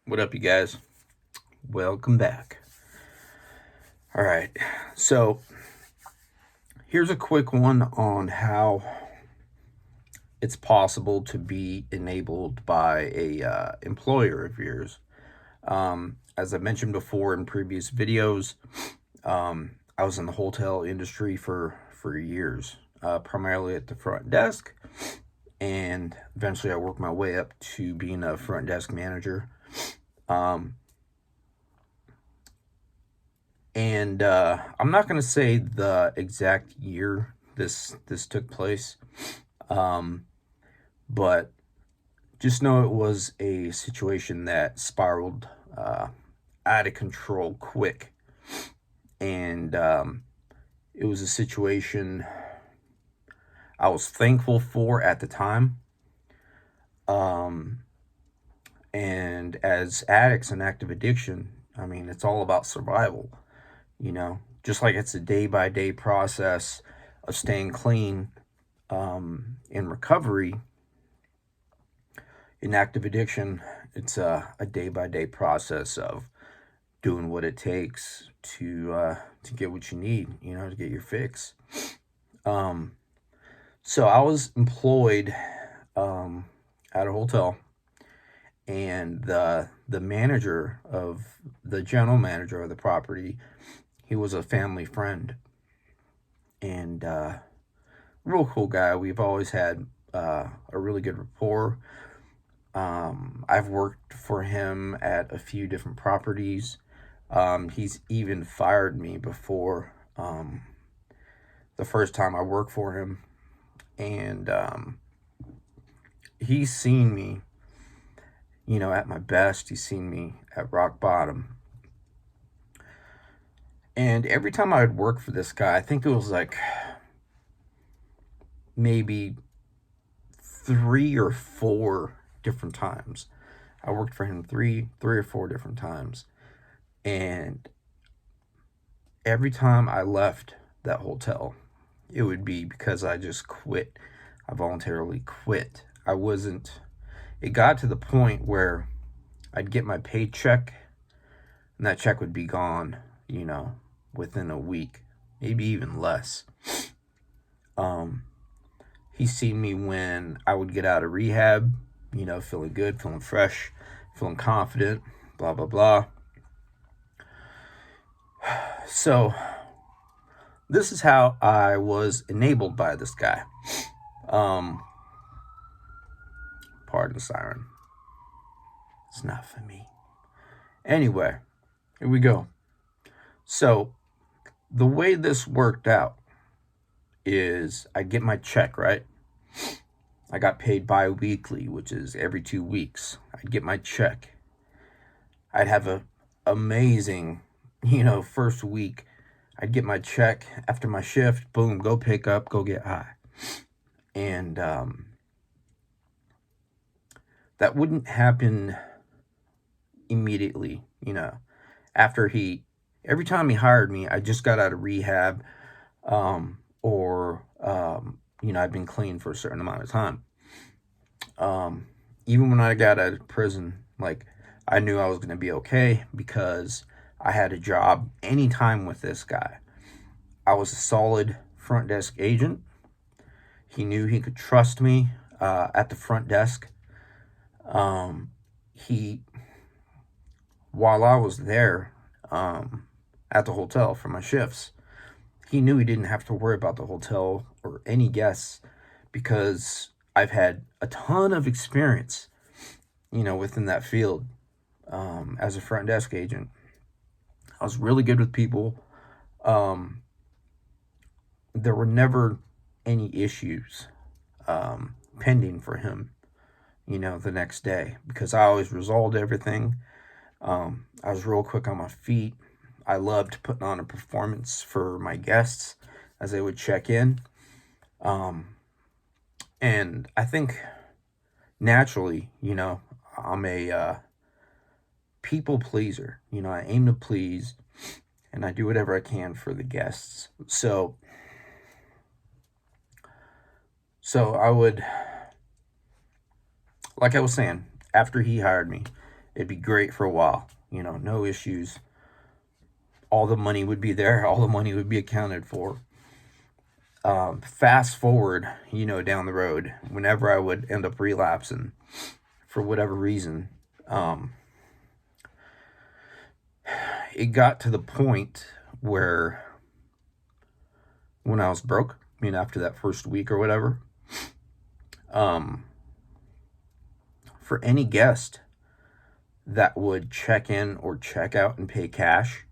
What up, you guys? Welcome back. All right, so here's a quick one on how it's possible to be enabled by a employer of yours. As I mentioned before in previous videos, I was in the hotel industry for years, primarily at the front desk, and eventually I worked my way up to being a front desk manager. And I'm not going to say the exact year this took place, but just know it was a situation that spiraled out of control quick. And it was a situation I was thankful for at the time. And as addicts and active addiction, I mean, it's all about survival. Just like it's a day-by-day process of staying clean in recovery. In active addiction, it's a day-by-day process of doing what it takes to get what you need, to get your fix. So I was employed at a hotel, and the general manager of the property, he was a family friend, and real cool guy. We've always had a really good rapport. I've worked for him at a few different properties. He's even fired me before the first time I worked for him, and he's seen me, at my best. He's seen me at rock bottom. And every time I would work for this guy, I think it was like maybe 3 or 4 different times. I worked for him three or 4 different times. And every time I left that hotel, it would be because I just quit. I voluntarily quit. It got to the point where I'd get my paycheck and that check would be gone, within a week, maybe even less. He's seen me when I would get out of rehab, feeling good, feeling fresh, feeling confident, blah, blah, blah. So this is how I was enabled by this guy. Pardon the siren. It's not for me. Anyway, here we go. So the way this worked out is I get my check, right? I got paid bi-weekly, which is every 2 weeks. I'd get my check. I'd have a amazing, first week. I'd get my check after my shift, boom, go pick up, go get high. And that wouldn't happen immediately, every time he hired me, I just got out of rehab, I'd been clean for a certain amount of time. Even when I got out of prison, I knew I was going to be okay because I had a job anytime with this guy. I was a solid front desk agent. He knew he could trust me at the front desk. While I was there at the hotel for my shifts, he knew he didn't have to worry about the hotel or any guests because I've had a ton of experience, within that field as a front desk agent. I was really good with people. There were never any issues pending for him, the next day because I always resolved everything. I was real quick on my feet. I loved putting on a performance for my guests as they would check in. And I think naturally, I'm a people pleaser. I aim to please and I do whatever I can for the guests. So I would, like I was saying, after he hired me, it'd be great for a while. No issues. All the money would be there. All the money would be accounted for. Fast forward, down the road, whenever I would end up relapsing for whatever reason, it got to the point where when I was broke, after that first week or whatever, for any guest that would check in or check out and pay cash,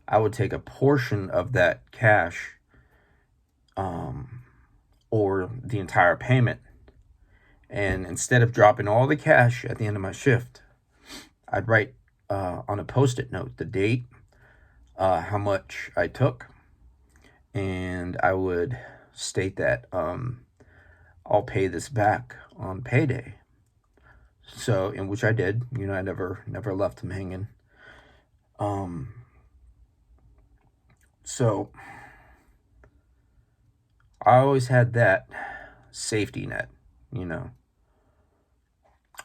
I would take a portion of that cash, or the entire payment. And instead of dropping all the cash at the end of my shift, I'd write on a Post-it note the date, how much I took, and I would state that I'll pay this back on payday. So, in which I did. I never left him hanging. So I always had that safety net,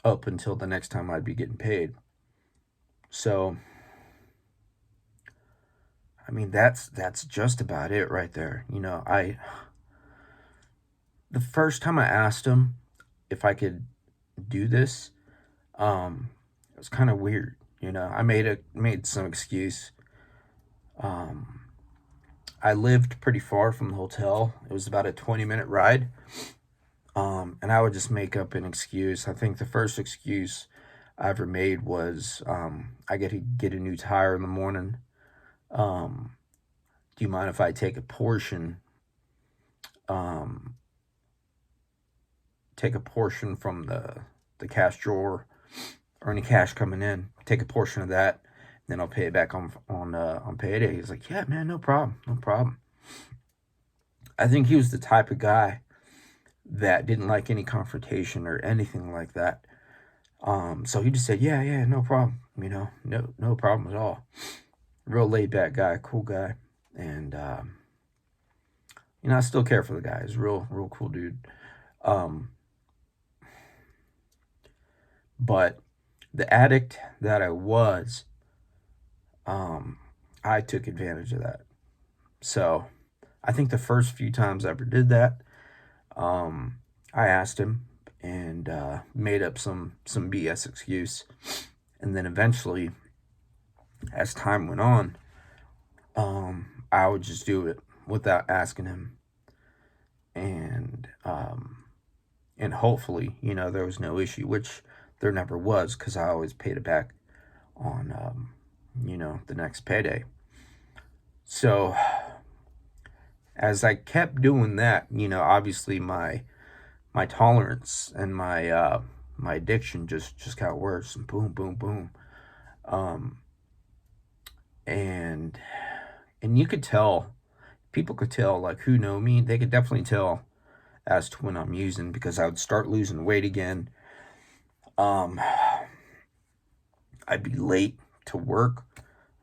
up until the next time I'd be getting paid. So, that's just about it right there. The first time I asked him if I could do this, it was kind of weird. I made some excuse. I lived pretty far from the hotel. It was about a 20-minute ride. And I would just make up an excuse. I think the first excuse I ever made was, I get to get a new tire in the morning. Do you mind if I take a portion from the cash drawer, or any cash coming in? Take a portion of that, then I'll pay it back on payday. He's like, yeah, man, no problem. I think he was the type of guy that didn't like any confrontation or anything like that. So he just said, yeah, no problem. No problem at all. Real laid back guy, cool guy. And, I still care for the guy. He's a real cool dude. But the addict that I was, I took advantage of that. So I think the first few times I ever did that, I asked him and made up some BS excuse. And then eventually, as time went on, I would just do it without asking him. And hopefully, there was no issue, which there never was, because I always paid it back on, the next payday. So as I kept doing that, obviously my tolerance and my addiction just got worse, and boom. And you could tell, people could tell, like, who know me, they could definitely tell as to when I'm using, because I would start losing weight again. I'd be late to work.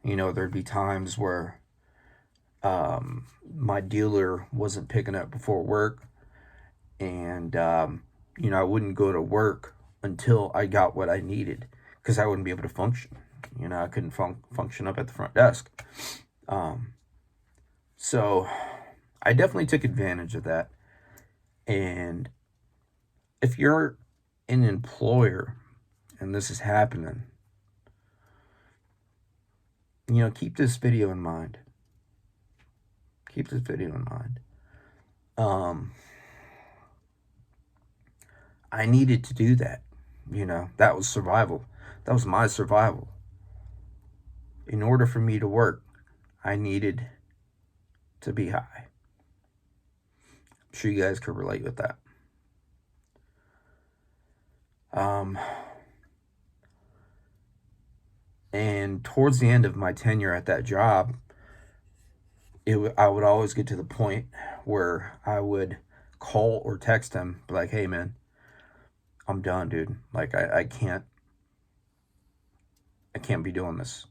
There'd be times where my dealer wasn't picking up before work, and I wouldn't go to work until I got what I needed, because I wouldn't be able to function. I couldn't function up at the front desk. So I definitely took advantage of that. And if you're an employer and this is happening, keep this video in mind. I needed to do that. That was survival. That was my survival. In order for me to work, I needed to be high. I'm sure you guys could relate with that. And towards the end of my tenure at that job, I would always get to the point where I would call or text him, like, hey, man, I'm done, dude. Like, I can't be doing this.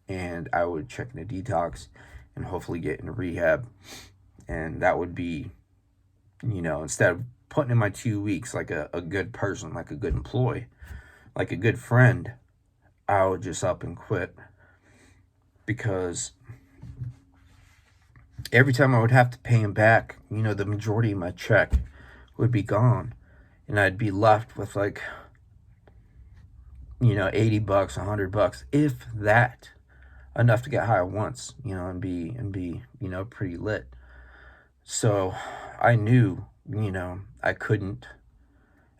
And I would check in a detox and hopefully get into rehab. And that would be, instead of putting in my 2 weeks like a good person, like a good employee, like a good friend, I would just up and quit, because every time I would have to pay him back, the majority of my check would be gone, and I'd be left with like, $80, $100, if that, enough to get high once, and be pretty lit. So I knew, I couldn't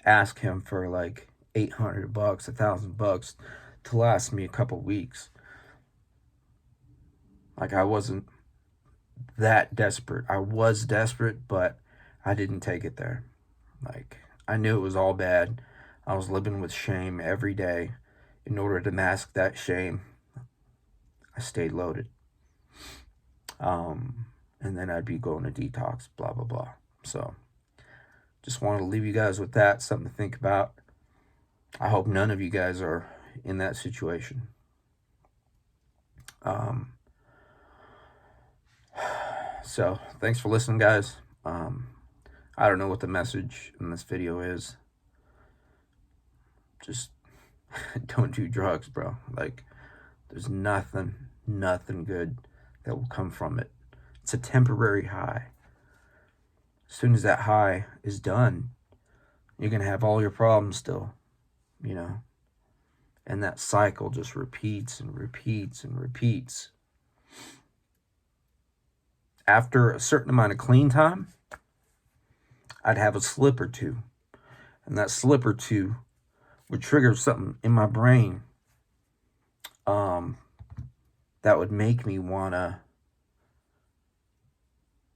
ask him for like $800, $1,000 to last me a couple weeks. Like, I wasn't that desperate. I was desperate, but I didn't take it there. Like, I knew it was all bad. I was living with shame every day. In order to mask that shame, I stayed loaded. And then I'd be going to detox, blah, blah, blah. So just wanted to leave you guys with that, something to think about. I hope none of you guys are in that situation. So thanks for listening, guys. I don't know what the message in this video is. Just don't do drugs, bro. Like, there's nothing good that will come from it. It's a temporary high. As soon as that high is done, you're going to have all your problems still, and that cycle just repeats and repeats and repeats. After a certain amount of clean time, I'd have a slip or two, and that slip or two would trigger something in my brain that would make me want to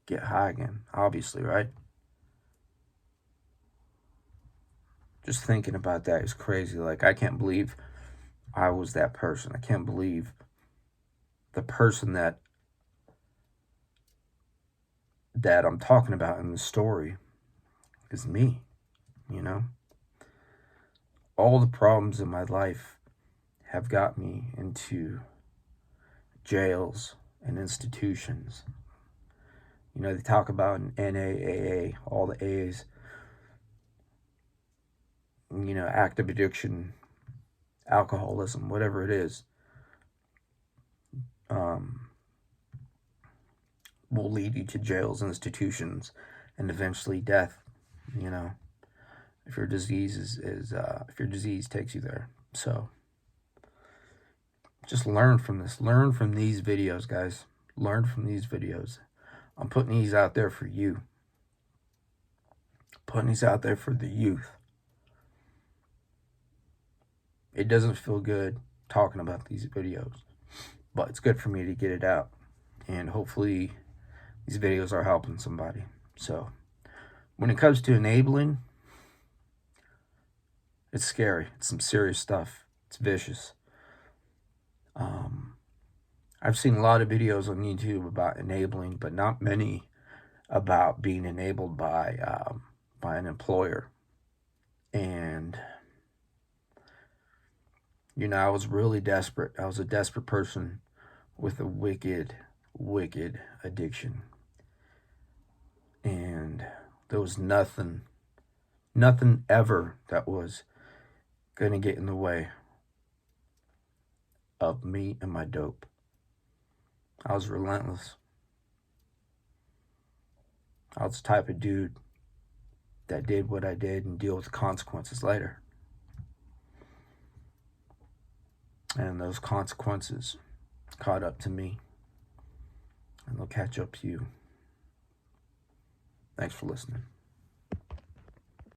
get high again, obviously, right? Just thinking about that is crazy. Like, I can't believe I was that person. I can't believe the person that I'm talking about in the story is me, All the problems in my life have got me into jails and institutions. They talk about NAAA, all the A's, active addiction, alcoholism, whatever it is, will lead you to jails, institutions, and eventually death. If your disease if your disease takes you there. So just learn from this. Learn from these videos, guys. Learn from these videos. I'm putting these out there for you. Putting these out there for the youth. It doesn't feel good talking about these videos, but it's good for me to get it out. And hopefully these videos are helping somebody. So when it comes to enabling, it's scary. It's some serious stuff. It's vicious. I've seen a lot of videos on YouTube about enabling, but not many about being enabled by an employer. And I was really desperate. I was a desperate person with a wicked addiction. And there was nothing ever that was going to get in the way of me and my dope. I was relentless. I was the type of dude that did what I did and deal with the consequences later. And those consequences caught up to me, and they'll catch up to you. Thanks for listening.